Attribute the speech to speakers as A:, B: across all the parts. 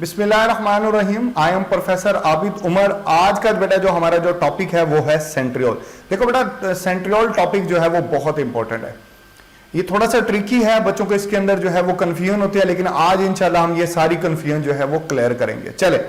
A: बिस्मिल्लाहिर्रहमानिर्रहीम। I am professor Abid Umar. आज का बेटा जो हमारा जो टॉपिक है वो है सेंट्रियोल। देखो बेटा, सेंट्रियोल टॉपिक जो है वो बहुत इंपॉर्टेंट है। ये थोड़ा सा ट्रिकी है, बच्चों को इसके अंदर जो है वो कंफ्यूजन होती है, लेकिन आज इंशाल्लाह हम ये सारी कंफ्यूजन जो है वो क्लियर करेंगे। चले,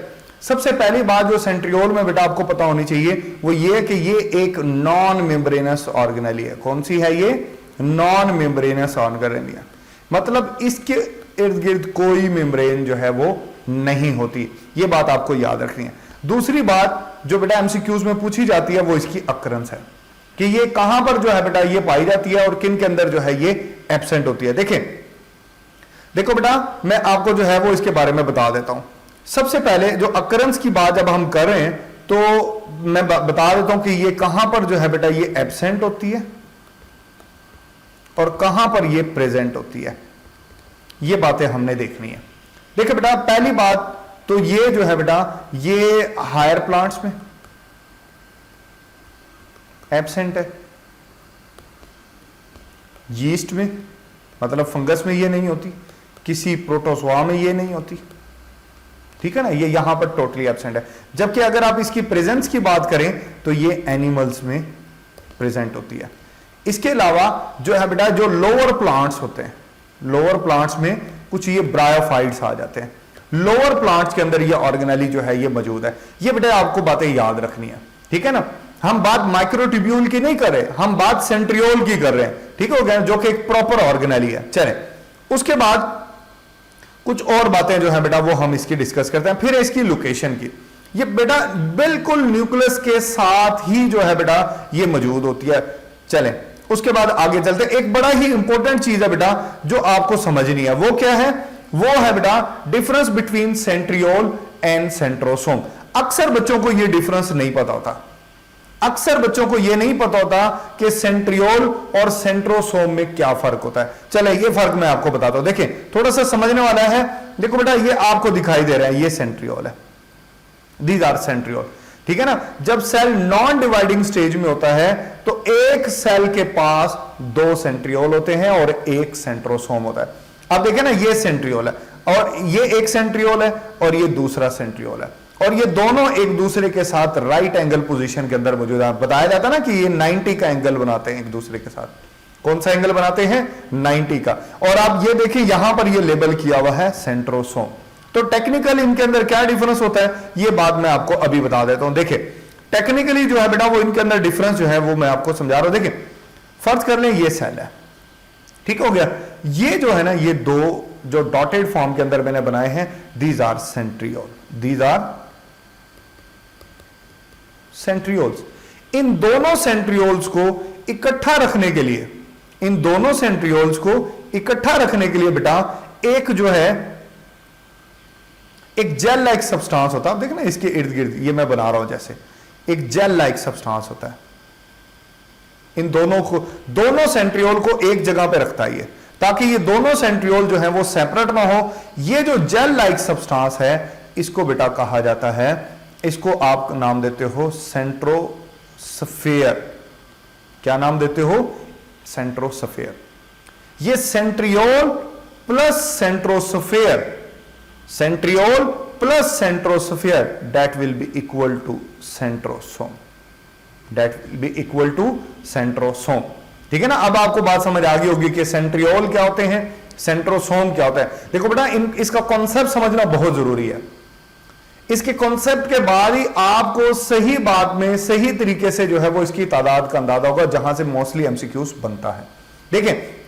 A: सबसे पहली बात जो सेंट्रियोल में बेटा आपको पता होनी चाहिए वो ये कि ये एक नॉन मेम्ब्रेनस ऑर्गेनेली है। कौन सी है ये? नॉन मेम्ब्रेनस ऑर्गेनेली है, मतलब इसके इर्द गिर्द कोई मेम्ब्रेन जो है वो नहीं होती। ये बात आपको याद रखनी है। दूसरी बात जो बेटा एमसीक्यूज में पूछी जाती है वो इसकी अकरेंस है कि ये कहां पर जो है बेटा ये पाई जाती है और किन के अंदर जो है ये एब्सेंट होती है। देखो बेटा, मैं आपको जो है वो इसके बारे में बता देता हूं। सबसे पहले जो अकरेंस की बात जब हम कर रहे हैं तो मैं बता देता हूं कि ये कहां पर जो है बेटा ये एब्सेंट होती है और कहां पर ये प्रेजेंट होती है। ये बातें हमने देखनी है। देखो बेटा, पहली बात तो ये जो है बेटा ये हायर प्लांट्स में एब्सेंट है, यीस्ट में मतलब फंगस में ये नहीं होती, किसी प्रोटोजोआ में ये नहीं होती, ठीक है ना, ये यहां पर टोटली एब्सेंट है। जबकि अगर आप इसकी प्रेजेंस की बात करें तो ये एनिमल्स में प्रेजेंट होती है। इसके अलावा जो है बेटा जो लोअर प्लांट्स होते हैं, लोअर प्लांट्स में कुछ ये ब्रायोफाइट्स आ जाते हैं, लोअर प्लांट्स के अंदर ये ऑर्गेनेली जो है ये मौजूद है। ये बेटा आपको बातें याद रखनी है, ठीक है ना। हम बात माइक्रोट्यूब्यूल की नहीं कर रहे, हम बात सेंट्रियोल की कर रहे हैं, ठीक हो गया, जो कि एक प्रॉपर ऑर्गेनेली है। चले, उसके बाद कुछ और बातें जो है बेटा वो हम इसकी डिस्कस करते हैं। फिर इसकी लोकेशन की, ये बेटा बिल्कुल न्यूक्लियस के साथ ही जो है बेटा ये मौजूद होती है। चलें, उसके बाद आगे चलते। एक बड़ा ही इंपॉर्टेंट चीज है बेटा जो आपको समझनी है, वो क्या है? वो है बेटा difference between centriole and centrosome. अक्सर बच्चों को यह डिफरेंस नहीं पता होता, अक्सर बच्चों को यह नहीं पता होता कि सेंट्रियोल और सेंट्रोसोम में क्या फर्क होता है। चले, ये फर्क मैं आपको बताता हूं, देखें थोड़ा सा समझने वाला है। देखो बेटा, ये आपको दिखाई दे रहा है, ये सेंट्रियोल है, दीज आर सेंट्रियोल, ठीक है ना। जब सेल नॉन डिवाइडिंग स्टेज में होता है तो एक सेल के पास दो सेंट्रियोल होते हैं और एक सेंट्रोसोम होता है। अब देखें ना, ये सेंट्रियोल है और ये एक सेंट्रियोल है और ये दूसरा सेंट्रियोल है, और ये दोनों एक दूसरे के साथ राइट एंगल पोजीशन के अंदर मौजूद है। बताया जाता ना कि ये 90 का एंगल बनाते हैं एक दूसरे के साथ। कौन सा एंगल बनाते हैं? 90 का। और आप ये देखिए यहां पर ये लेबल किया हुआ है सेंट्रोसोम। तो टेक्निकल इनके अंदर क्या डिफरेंस होता है ये बात मैं आपको अभी बता देता हूं। देखिए टेक्निकली जो है बेटा वो इनके अंदर डिफरेंस जो है वो मैं आपको समझा रहा हूं। देखिए फर्ज कर लें ये सेल है, ठीक हो गया। ये जो है ना ये दो जो डॉटेड फॉर्म के अंदर मैंने बनाए हैं, these are centriole, these are centrioles. इन दोनों सेंट्रियोल्स को इकट्ठा रखने के लिए, इन दोनों सेंट्रियोल्स को इकट्ठा रखने के लिए बेटा एक जो है एक जेल लाइक सब्सटेंस होता है। आप देखना ना इसके इर्द गिर्द ये मैं बना रहा हूं, जैसे एक जेल लाइक सब्सटेंस होता है। इन दोनों को, दोनों सेंट्रियोल को एक जगह पे रखता है ये, ताकि ये दोनों सेंट्रियोल जो है वो सेपरेट ना हो। ये जो जेल लाइक सब्सटेंस है इसको बेटा कहा जाता है, इसको आप नाम देते हो सेंट्रोस्फेयर। क्या नाम देते हो? सेंट्रोस्फेयर। ये centriole plus centrosphere, centriole plus centrosphere, that will be equal to centrosome, that will be equal to centrosome, ठीक है ना। अब आपको बात समझ आ गई होगी कि सेंट्रियोल क्या होते हैं, सेंट्रोसोम क्या होता है। देखो बेटा इसका कॉन्सेप्ट समझना बहुत जरूरी है। इसके कॉन्सेप्ट के बाद ही आपको सही बात में सही तरीके से जो है वो इसकी तादाद का अंदाजा होगा, जहां से मोस्टली एमसीक्यूज बनता है। देखें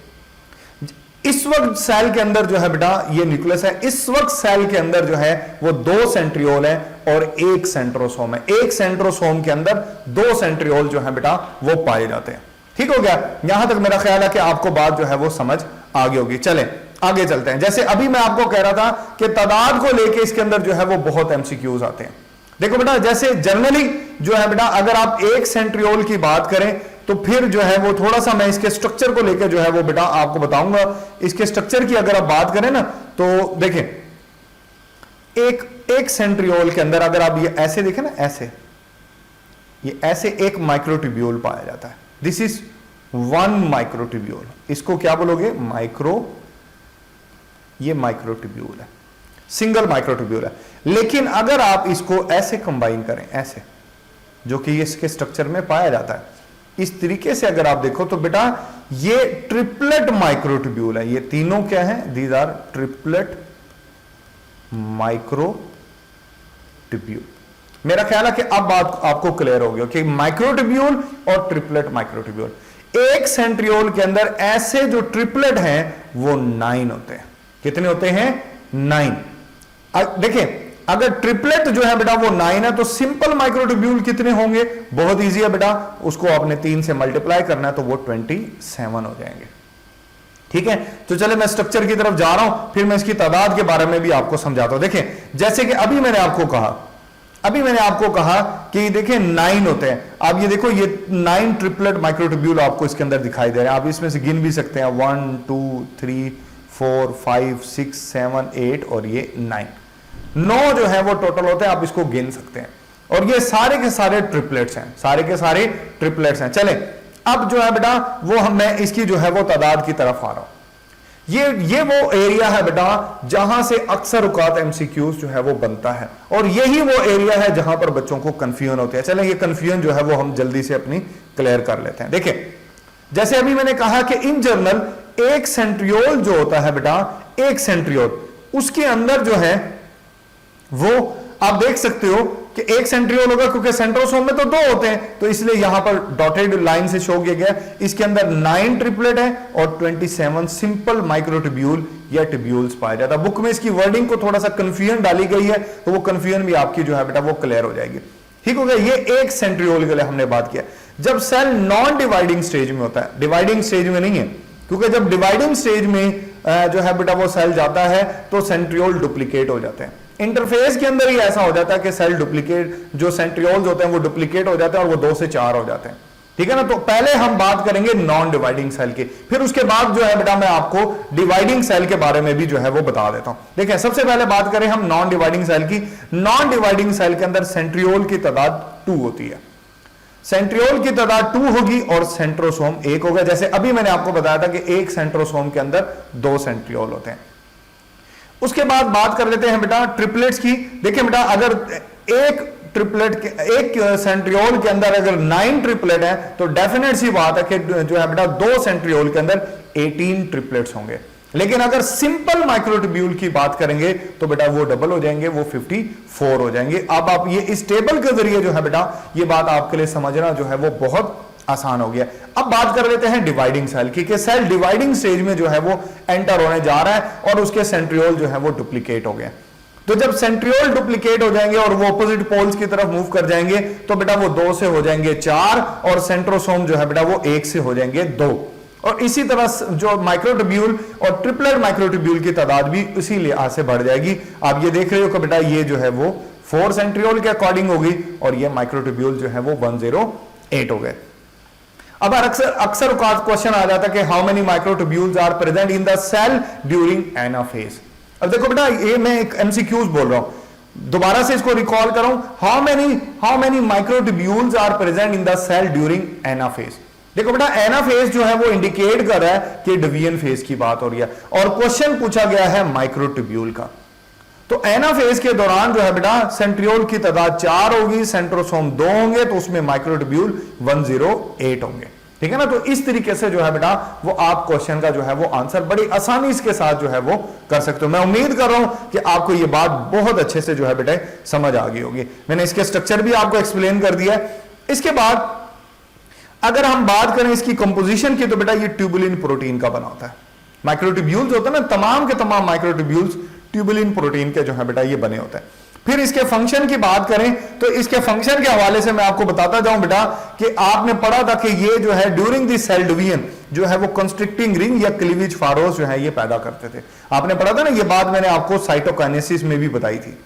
A: इस वक्त सेल के अंदर जो है बेटा ये न्यूक्लियस है, इस वक्त सेल के अंदर जो है वो दो सेंट्रियोल है और एक सेंट्रोसोम है। एक सेंट्रोसोम के अंदर दो सेंट्रियोल जो है बेटा वो पाए जाते हैं, ठीक हो गया। यहां तक मेरा ख्याल है कि आपको बात जो है वो समझ आ गई होगी। चलें आगे चलते हैं। जैसे अभी मैं आपको कह रहा था कि तादाद को लेके इसके अंदर जो है वो बहुत एमसीक्यूज आते हैं। देखो बेटा जैसे जनरली जो है बेटा अगर आप एक सेंट्रियोल की बात करें तो फिर जो है वो थोड़ा सा मैं इसके स्ट्रक्चर को लेकर जो है वो बेटा आपको बताऊंगा। इसके स्ट्रक्चर की अगर आप बात करें ना तो देखें एक सेंट्रियोल के अंदर अगर आप ये ऐसे देखें ना, ऐसे ये ऐसे एक माइक्रोट्यूब्यूल पाया जाता है। This is one microtubule. इसको क्या बोलोगे? माइक्रो, ये माइक्रोट्यूब्यूल है। सिंगल माइक्रोट्यूब्यूल है। लेकिन अगर आप इसको ऐसे कंबाइन करें, ऐसे, जो कि इसके स्ट्रक्चर में पाया जाता है, इस तरीके से अगर आप देखो तो बेटा ये ट्रिपलेट माइक्रोट्यूब्यूल है। ये तीनों क्या है? These are triplet microtubule. मेरा ख्याल है कि अब बात आपको क्लियर हो गया कि माइक्रोट्यूब्यूल और ट्रिपलेट माइक्रोट्यूब्यूल। एक सेंट्रियोल के अंदर ऐसे जो ट्रिपलेट हैं वो 9 होते हैं। कितने होते हैं? 9। देखिए अगर ट्रिपलेट जो है बेटा वो 9 है तो सिंपल माइक्रोट्यूब्यूल कितने होंगे? बहुत इजी है बेटा, उसको आपने 3 से मल्टीप्लाई करना है तो वो 27 हो जाएंगे। ठीक है, तो चले मैं स्ट्रक्चर की तरफ जा रहा हूं, फिर मैं इसकी तादाद के बारे में भी आपको समझाता हूं। देखिए जैसे कि अभी मैंने आपको कहा कि देखिए 9 होते हैं। आप ये देखो, ये 9 ट्रिपलेट माइक्रोट्यूब्यूल आपको इसके अंदर दिखाई दे रहे हैं। आप इसमें से गिन भी सकते हैं 1 2 3 4 5 6 7 8 और ये 9 जो है वो टोटल होते हैं। आप इसको गिन सकते हैं और ये सारे के सारे ट्रिपलेट्स हैं, सारे के सारे ट्रिपलेट्स हैं। चले अब जो है बेटा वो मैं इसकी जो है वो तादाद की तरफ आ रहा हूं। ये वो एरिया है बेटा जहां से अक्सर औकात एमसीक्यूज जो है वो बनता है और यही वो एरिया है जहां पर बच्चों को कंफ्यूजन होती है। चलें ये कंफ्यूजन जो है वो हम जल्दी से अपनी क्लियर कर लेते हैं। देखिए जैसे अभी मैंने कहा कि इन जनरल एक सेंट्रियोल जो होता है बेटा, एक सेंट्रियोल उसके अंदर जो है वो आप देख सकते हो कि एक सेंट्रियोल होगा, क्योंकि सेंट्रोसोम में तो 2 होते हैं तो इसलिए यहां पर डॉटेड लाइन से शो किया गया। इसके अंदर 9 ट्रिपलेट है और 27 सिंपल माइक्रोट्यूब्यूल या ट्यूब्यूल्स पाया जाता है। बुक में इसकी वर्डिंग को थोड़ा सा कंफ्यूजन डाली गई है तो वो कंफ्यूजन भी आपकी जो है बेटा वो क्लियर हो जाएगी। ठीक हो गया, ये एक सेंट्रियोल के लिए हमने बात किया। जब सेल नॉन डिवाइडिंग स्टेज में होता है, डिवाइडिंग स्टेज में नहीं है, क्योंकि जब डिवाइडिंग स्टेज में जो है बेटा वो सेल जाता है तो सेंट्रियोल डुप्लीकेट हो जाते हैं। इंटरफेस के अंदर ही ऐसा हो जाता है कि सेल डुप्लीकेट, जो सेंट्रियोल्स होते हैं वो डुप्लीकेट हो जाते हैं और वो 2 से 4 हो जाते हैं। ठीक है ना, तो पहले हम बात करेंगे नॉन डिवाइडिंग सेल की, फिर उसके बाद जो है बेटा मैं आपको डिवाइडिंग सेल के बारे में भी जो है वो बता देता हूं। देखिए सबसे पहले बात करें हम नॉन डिवाइडिंग सेल की। नॉन डिवाइडिंग सेल के अंदर सेंट्रियोल की तादाद 2 होती है। सेंट्रियोल की तादाद 2 होगी और सेंट्रोसोम 1 होगा। जैसे अभी मैंने आपको बताया था कि एक सेंट्रोसोम के अंदर 2 सेंट्रियोल होते हैं। उसके बाद बात कर लेते हैं बेटा ट्रिपलेट्स की। देखिए बेटा अगर एक ट्रिपलेट के, एक सेंट्रियोल के अंदर अगर 9 ट्रिपलेट है तो डेफिनेट सी बात है कि जो है बेटा 2 सेंट्रियोल के अंदर 18 ट्रिपलेट्स होंगे। लेकिन अगर सिंपल माइक्रोट्यूब्यूल की बात करेंगे तो बेटा वो डबल हो जाएंगे, वो 54 हो जाएंगे। अब आप ये इस टेबल के जरिए जो है बेटा ये बात आपके लिए समझना जो है वो बहुत आसान हो गया। अब बात कर लेते हैं डिवाइडिंग सेल की, कि सेल डिवाइडिंग स्टेज में जो है वो एंटर होने जा रहा है और उसके सेंट्रियोल जो है वो डुप्लीकेट हो गए। तो जब सेंट्रियोल डुप्लीकेट हो जाएंगे और वो ऑपोजिट पोल्स की तरफ मूव कर जाएंगे तो बेटा वो 2 से हो जाएंगे 4 और सेंट्रोसोम जो है बेटा वो 1 से हो जाएंगे 2। और इसी तरह जो माइक्रोट्यूब्यूल और ट्रिपलेट माइक्रोट्यूब्यूल की तादाद भी इसी लिहाज से बढ़ जाएगी। आप ये देख रहे हो कि बेटा ये जो है वो 4 सेंट्रियोल के अकॉर्डिंग होगी और ये माइक्रोट्यूब्यूल जो है वो 108 हो गए। अब अक्सर क्वेश्चन आ जाता है कि how many microtubules are present in the cell during anaphase. अब देखो बेटा ये मैं एक एमसीक्यूज बोल रहा हूं, दोबारा से इसको रिकॉल करूं। How many microtubules are present in the cell during anaphase. देखो बेटा एनाफेज जो है वो इंडिकेट कर रहा है कि डिवीजन फेज की बात हो रही है और क्वेश्चन पूछा गया है माइक्रोट्यूब्यूल का। तो एनाफेज के दौरान जो है बेटा सेंट्रियोल की तादाद 4 होगी, सेंट्रोसोम 2 होंगे, तो उसमें माइक्रोट्यूब्यूल 108 होंगे। ठीक है ना, तो इस तरीके से जो है बेटा वो आप क्वेश्चन का जो है वो आंसर बड़ी आसानी इसके साथ जो है वो कर सकते हो। मैं उम्मीद कर रहा हूं कि आपको ये बात बहुत अच्छे से जो है बेटा समझ आ गई होगी। मैंने इसके स्ट्रक्चर भी आपको एक्सप्लेन कर दिया है। इसके बाद अगर हम बात करें इसकी कंपोजिशन की तो बेटा ये ट्यूबुलिन प्रोटीन का बना होता है। माइक्रोट्यूब्यूल्स होते हैं ना, तमाम के तमाम माइक्रोट्यूब्यूल्स ट्यूबुलिन प्रोटीन के जो है बेटा ये बने होते हैं। फिर इसके फंक्शन की बात करें तो इसके फंक्शन के हवाले से मैं आपको बताता जाऊं बेटा कि आपने पढ़ा था कि ये जो है ड्यूरिंग द सेल डिवीजन जो है वो कंस्ट्रिक्टिंग रिंग या क्लीवेज फारोस जो है ये पैदा करते थे। आपने पढ़ा था ना, ये बात मैंने आपको साइटोकाइनेसिस में भी बताई थी।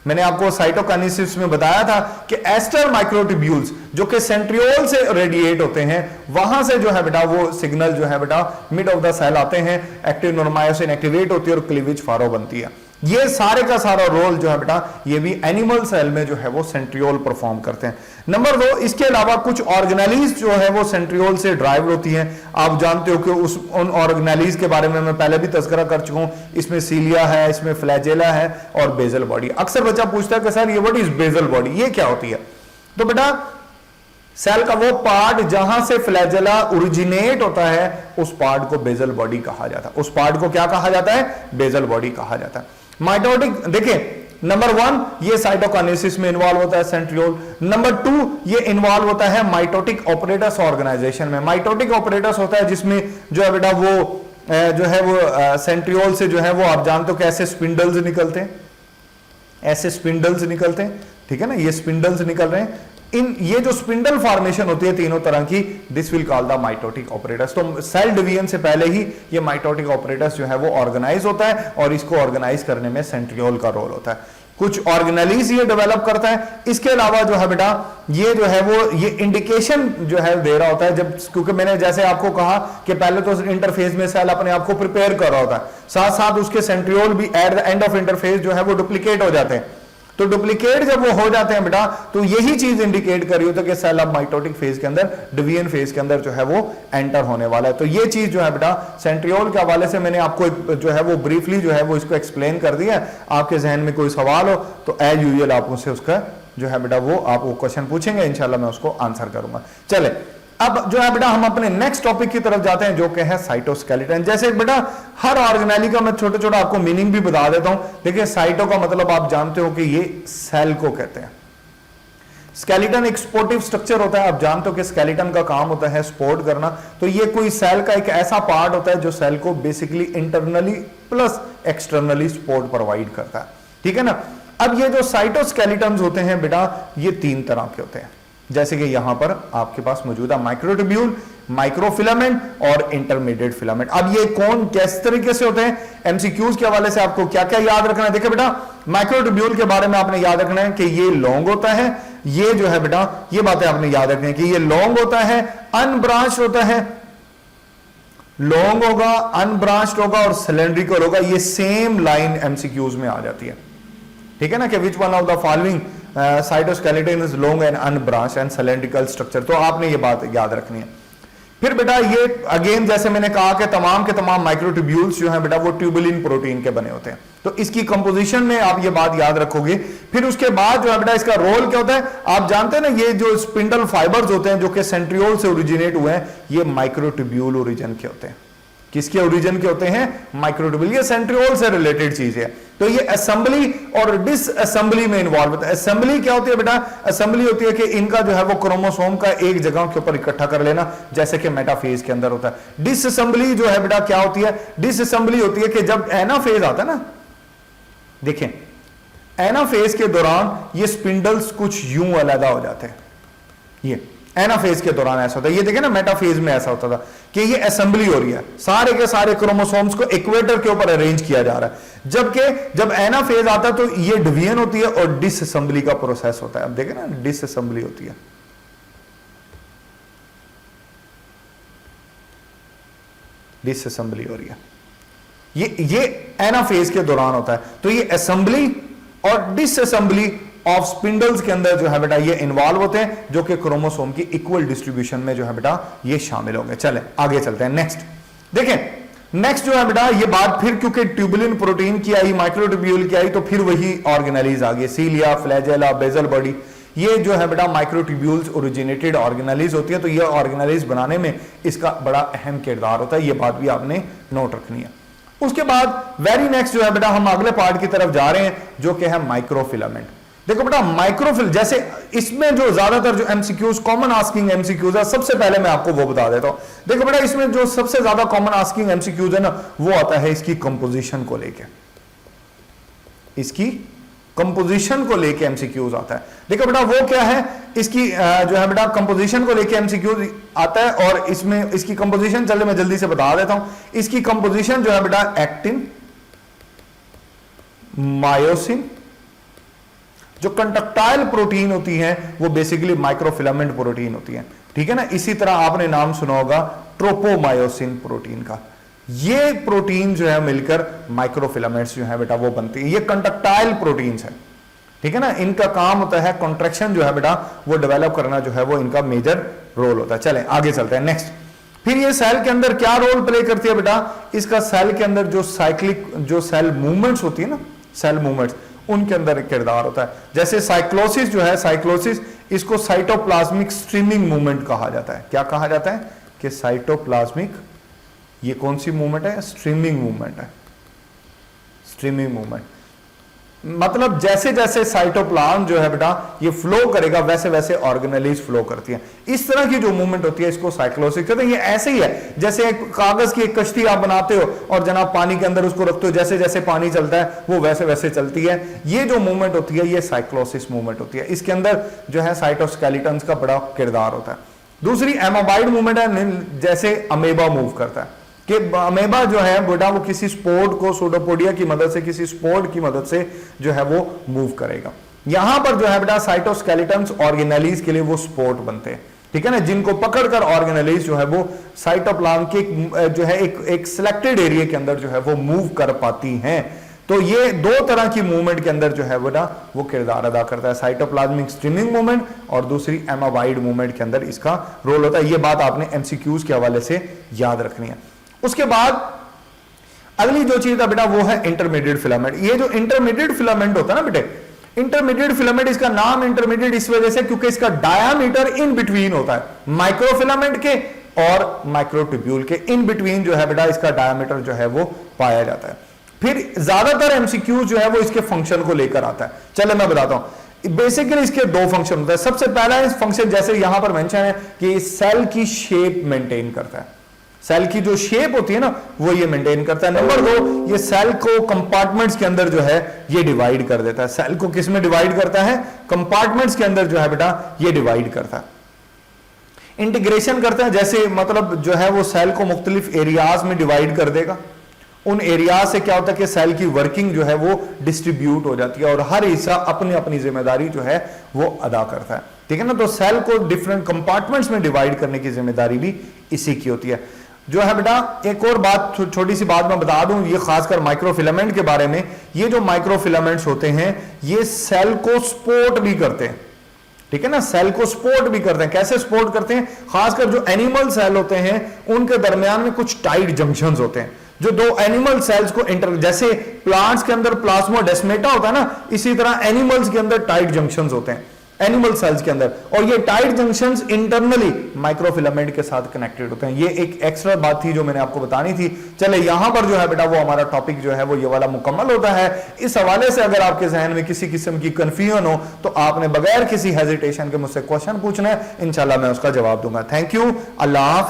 A: मैंने आपको साइटोकाइनेसिस में बताया था कि एस्टर माइक्रोट्यूब्यूल्स जो कि सेंट्रियोल से रेडिएट होते हैं, वहां से जो है बेटा वो सिग्नल जो है बेटा मिड ऑफ द सेल आते हैं, एक्टिन और मायोसिन एक्टिवेट होती है और क्लीवेज फारो बनती है। ये सारे का सारा रोल जो है बेटा ये भी एनिमल सेल में जो है वो सेंट्रियोल परफॉर्म करते हैं। नंबर 2, इसके अलावा कुछ ऑर्गेनेलीज जो है वो सेंट्रियोल से ड्राइव होती हैं। आप जानते हो कि उन ऑर्गेनेलीज के बारे में मैं पहले भी तज़किरा कर चुका हूं। इसमें सीलिया है, इसमें फ्लैजेला है और बेजल बॉडी। अक्सर बच्चा पूछता है कि सर ये व्हाट इज बेजल बॉडी, ये क्या होती है? तो बेटा सेल का वो पार्ट जहां से फ्लैजेला ओरिजिनेट होता है उस पार्ट को बेजल बॉडी कहा जाता है। उस पार्ट को क्या कहा जाता है? बेजल बॉडी कहा जाता है। माइटोटिक देखिए, नंबर 1 ये साइटोकाइनेसिस में इन्वॉल्व होता है सेंट्रियोल। नंबर 2 ये इन्वॉल्व होता है माइटोटिक ऑपरेटस ऑर्गेनाइजेशन में। माइटोटिक ऑपरेटस होता है जिसमें जो है बेटा वो जो है वो सेंट्रियोल से जो है वो आप जानते हो कि ऐसे स्पिंडल्स निकलते हैं, ऐसे स्पिंडल्स निकलते हैं, ठीक है ना, ये स्पिंडल्स निकल रहे हैं। ये जो स्पिंडल फॉर्मेशन होती है तीनों तरह की, this will call the mitotic apparatus. तो सेल डिवीजन से पहले ही ये माइटोटिक ऑपरेटस जो है वो ऑर्गेनाइज होता है और इसको ऑर्गेनाइज करने में सेंट्रियोल का रोल होता है। कुछ ऑर्गेनेलीज ये डेवलप करता है। इसके अलावा जो है बेटा ये जो है वो ये इंडिकेशन जो है दे रहा होता है, जब क्योंकि मैंने जैसे आपको कहा कि पहले तो इंटरफेस में सेल अपने आप को प्रिपेयर कर रहा होता है, साथ साथ उसके सेंट्रियोल भी at the end of interface जो है वो डुप्लीकेट हो जाते हैं। तो डुप्लीकेट जब वो हो जाते हैं बेटा तो यही चीज इंडिकेट कर रही होती है कि सेल अब माइटोटिक फेज के अंदर, डिवीजन फेज के अंदर जो है वो एंटर होने वाला है। तो ये चीज जो है बेटा सेंट्रियोल के हवाले से मैंने आपको जो है वो ब्रीफली जो है वो इसको एक्सप्लेन कर दिया। आपके जहन में कोई सवाल हो तो एज यूजुअल आप मुझसे उसका जो है बेटा वो आप वो क्वेश्चन पूछेंगे, इंशाल्लाह मैं उसको आंसर करूंगा। चले अब जो है बेटा हम अपने नेक्स्ट टॉपिक की तरफ जाते हैं जो कि है साइटोस्केलेटन। जैसे बेटा हर ऑर्गेनेली का मैं छोटा छोटा आपको मीनिंग भी बता देता हूं। देखिए साइटो का मतलब आप जानते हो कि ये सेल को कहते हैं। स्केलेटन एक सपोर्टिव स्ट्रक्चर होता है। आप जानते हो कि स्केलेटन का काम होता है सपोर्ट करना। तो ये कोई सेल का एक ऐसा पार्ट होता है जो सेल को basically internally plus externally support provide करता है, ठीक है ना। अब ये जो साइटोस्केलेटन होते हैं बेटा ये 3 तरह के होते हैं, जैसे कि यहां पर आपके पास मौजूद है माइक्रोट्यूब्यूल, माइक्रोफिलामेंट और इंटरमीडिएट फिलामेंट। अब ये कौन किस तरीके से होते हैं, एमसीक्यूज के हवाले से आपको क्या क्या याद रखना है। देखिए बेटा माइक्रोट्यूब्यूल के बारे में आपने याद रखना है कि ये लॉन्ग होता है, ये जो है बेटा ये बातें आपने याद रखनी है कि ये लॉन्ग होता है, अनब्रांच होता है, लॉन्ग होगा, अनब्रांच्ड होगा और सिलेंड्रिकल होगा। ये सेम लाइन एमसीक्यूज में आ जाती है, ठीक है ना, कि which one of the following cytoskeleton is long and unbranched and cylindrical structure. तो आपने ये बात याद रखनी है। फिर बेटा ये अगेन जैसे मैंने कहा कि तमाम के तमाम माइक्रोट्यूब्यूल्स जो हैं बेटा वो ट्यूबुलिन प्रोटीन के बने होते हैं। तो इसकी कंपोजिशन में आप ये बात याद रखोगे। फिर उसके बाद जो है बेटा इसका रोल क्या होता है, आप जानते हैं ना, ये जो स्पिंडल फाइबर्स होते हैं जो कि सेंट्रियोल से ओरिजिनेट हुए हैं, ये माइक्रोट्यूब्यूल ओरिजिन के होते हैं। किसके ओरिजिन के होते हैं? माइक्रोट्यूब्यूल। ये सेंट्रियोल से रिलेटेड चीज है। तो ये असेंबली और डिसअसेंबली में इन्वॉल्व होता है। असेंबली क्या होती है बेटा? असेंबली होती है कि इनका जो है वो क्रोमोसोम का एक जगह के ऊपर इकट्ठा कर लेना, जैसे कि मेटाफेज के अंदर होता है। डिसअसेंबली जो है बेटा क्या होती है? डिसअसेंबली होती है कि जब एनाफेज आता है ना, देखें एनाफेज के दौरान ये स्पिंडल्स कुछ यूं अलग हो जाते हैं। ये एनाफेज के दौरान ऐसा होता है। ये देखें ना मेटाफेज में ऐसा होता था कि ये असेंबली हो रही है, सारे के सारे क्रोमोसोम्स को इक्वेटर के ऊपर अरेंज किया जा रहा है। जबकि जब एनाफेज आता है तो ये डिवीजन होती है और डिसअसेंबली का प्रोसेस होता है। अब देखें ना डिसअसेंबली होती है, डिसअसेंबली हो रही है, ये एनाफेज के दौरान होता है। तो ये असेंबली और डिसअसेंबली ऑफ स्पिंडल्स के अंदर जो है बेटा ये इन्वॉल्व होते हैं, जो कि क्रोमोसोम की इक्वल डिस्ट्रीब्यूशन में जो है बेटा ये शामिल होंगे। चलें आगे चलते हैं। नेक्स्ट देखें, नेक्स्ट जो है बेटा ये बात फिर क्योंकि ट्यूबुलिन प्रोटीन की आई, माइक्रोट्यूब्यूल की आई, तो फिर वही ऑर्गेनेलीज आ गई, सीलिया, फ्लैजेला, बेजल बॉडी। ये जो है बेटा माइक्रोट्यूब्यूल्स ओरिजिनेटेड ऑर्गेनेलीज होती है। तो ये ऑर्गेनेलीज बनाने में इसका बड़ा अहम किरदार होता है। ये बात भी आपने नोट रखनी है। उसके बाद वेरी नेक्स्ट जो है बेटा हम अगले पार्ट की तरफ जा रहे हैं, जो कि है माइक्रोफिलामेंट। देखो बेटा माइक्रोफिल, जैसे इसमें जो ज्यादातर जो एमसीक्यूज कॉमन आस्किंग एमसीक्यूज है, सबसे पहले मैं आपको वो बता देता हूं। देखो बेटा इसमें जो सबसे ज्यादा कॉमन आस्किंग एमसीक्यूज है ना, वो आता है इसकी कंपोजिशन को लेके, इसकी कंपोजिशन को लेके एमसीक्यूज आता है। देखो बेटा वो क्या है, इसकी जो है बेटा कंपोजिशन को लेके एमसीक्यूज आता है। और इसमें इसकी कंपोजिशन चले मैं जल्दी से बता देता हूं। इसकी कंपोजिशन जो है बेटा एक्टिन, मायोसिन, जो कंडक्टाइल प्रोटीन होती है वो बेसिकली माइक्रोफिलामेंट प्रोटीन होती है, ठीक है ना। इसी तरह आपने नाम सुना होगा ट्रोपोमायोसिन प्रोटीन का। ये प्रोटीन जो है मिलकर माइक्रोफिलामेंट्स जो है बेटा वो बनती है। ये कंडक्टाइल प्रोटीन्स है, ठीक है ना। इनका काम होता है कॉन्ट्रैक्शन जो है बेटा वो डेवलप करना, जो है वो इनका मेजर रोल होता है। चलें आगे चलते हैं नेक्स्ट। फिर ये सेल के अंदर क्या रोल प्ले करती है बेटा, इसका सेल के अंदर जो साइक्लिक जो सेल मूवमेंट्स होती है ना, सेल मूवमेंट्स, उनके अंदर एक किरदार होता है। जैसे साइक्लोसिस जो है, साइक्लोसिस इसको साइटोप्लाज्मिक स्ट्रीमिंग मूवमेंट कहा जाता है। क्या कहा जाता है कि साइटोप्लाज्मिक, ये कौन सी मूवमेंट है, स्ट्रीमिंग मूवमेंट है। स्ट्रीमिंग मूवमेंट मतलब जैसे जैसे साइटोप्लाज्म जो है बेटा ये फ्लो करेगा वैसे वैसे ऑर्गेनेलीज फ्लो करती है। इस तरह की जो मूवमेंट होती है इसको साइक्लोसिस कहते हैं। ये ऐसे ही है जैसे एक कागज की एक कश्ती आप बनाते हो और जनाब पानी के अंदर उसको रखते हो, जैसे जैसे पानी चलता है वो वैसे वैसे चलती है। ये जो मूवमेंट होती है ये साइक्लोसिस मूवमेंट होती है। इसके अंदर जो है साइटोस्केलेटन का बड़ा किरदार होता है। दूसरी एमोबाइड मूवमेंट है, जैसे अमेबा मूव करता है कि अमेबा जो है बेटा वो किसी स्पोर्ट को सूडोपोडिया की मदद से, किसी स्पोर्ट की मदद से जो है वो मूव करेगा। यहां पर जो है बेटा साइटोस्केलेटन्स ऑर्गेनेलीज के लिए वो स्पोर्ट बनते हैं, ठीक है ना, जिनको पकड़कर ऑर्गेनेलीज जो है वो साइटोप्लाज्म के जो है एक सिलेक्टेड एरिया के अंदर जो है वो मूव कर पाती हैं। तो ये दो तरह की मूवमेंट के अंदर जो है बेटा वो किरदार अदा करता है, साइटोप्लाज्मिक स्ट्रीमिंग मूवमेंट और दूसरी एमोबाइड मूवमेंट के अंदर इसका रोल होता है। ये बात आपने एमसीक्यूज के हवाले से याद रखनी है। उसके बाद अगली जो चीज है बेटा वो है इंटरमीडिएट फिलामेंट। ये जो इंटरमीडिएट फिलामेंट होता है ना बेटे, इंटरमीडिएट फिलामेंट, इसका नाम इंटरमीडिएट इस वजह से क्योंकि इसका डायामीटर इन बिटवीन होता है माइक्रोफिलामेंट के और माइक्रोट्यूब्यूल के इन बिटवीन जो है बेटा इसका डायामीटर जो है वो पाया जाता है। फिर ज्यादातर एमसीक्यू जो है वो इसके फंक्शन को लेकर आता है। चलो मैं बताता हूं, बेसिकली इसके दो फंक्शन होते हैं। सबसे पहला इस फंक्शन जैसे यहां पर मेंशन है कि सेल की शेप मेंटेन करता है, सेल की जो शेप होती है ना वो ये मेंटेन करता है। नंबर दो, ये सेल को कंपार्टमेंट्स के अंदर जो है ये डिवाइड कर देता है। सेल को किस में डिवाइड करता है, कंपार्टमेंट्स के अंदर जो है बेटा ये डिवाइड करता है। इंटीग्रेशन करता है, जैसे मतलब जो है वो सेल को मुख्तलिफ एरियाज में डिवाइड कर देगा। उन एरिया से क्या होता है कि सेल की वर्किंग जो है वो डिस्ट्रीब्यूट हो जाती है और हर हिस्सा अपनी अपनी जिम्मेदारी जो है वो अदा करता है, ठीक है ना। तो सेल को डिफरेंट कंपार्टमेंट्स में डिवाइड करने की जिम्मेदारी भी इसी की होती है। जो है बेटा एक और बात, छोटी सी बात मैं बता दूं, ये खासकर माइक्रोफिलामेंट के बारे में। ये जो माइक्रोफिलामेंट्स होते हैं ये सेल को सपोर्ट भी करते हैं, ठीक है ना, सेल को सपोर्ट भी करते हैं। कैसे सपोर्ट करते हैं, खासकर जो एनिमल सेल होते हैं उनके दरमियान में कुछ टाइट जंक्शंस होते हैं जो दो एनिमल सेल्स को जैसे प्लांट्स के अंदर प्लाज्मोडेस्माटा होता है ना, इसी तरह एनिमल्स के अंदर टाइट जंक्शंस होते हैं एनिमल सेल्स के अंदर, और ये टाइट जंक्शंस इंटरनली माइक्रोफिलामेंट के साथ कनेक्टेड होते हैं। ये एक एक्स्ट्रा बात थी जो मैंने आपको बतानी थी। चले यहां पर जो है बेटा वो हमारा टॉपिक जो है वो ये वाला मुकम्मल होता है। इस हवाले से अगर आपके जहन में किसी किस्म की कंफ्यूजन हो तो आपने बगैर किसी हेजिटेशन के मुझसे क्वेश्चन पूछना है, इंशाल्लाह मैं उसका जवाब दूंगा। Thank you, Allah Hafiz.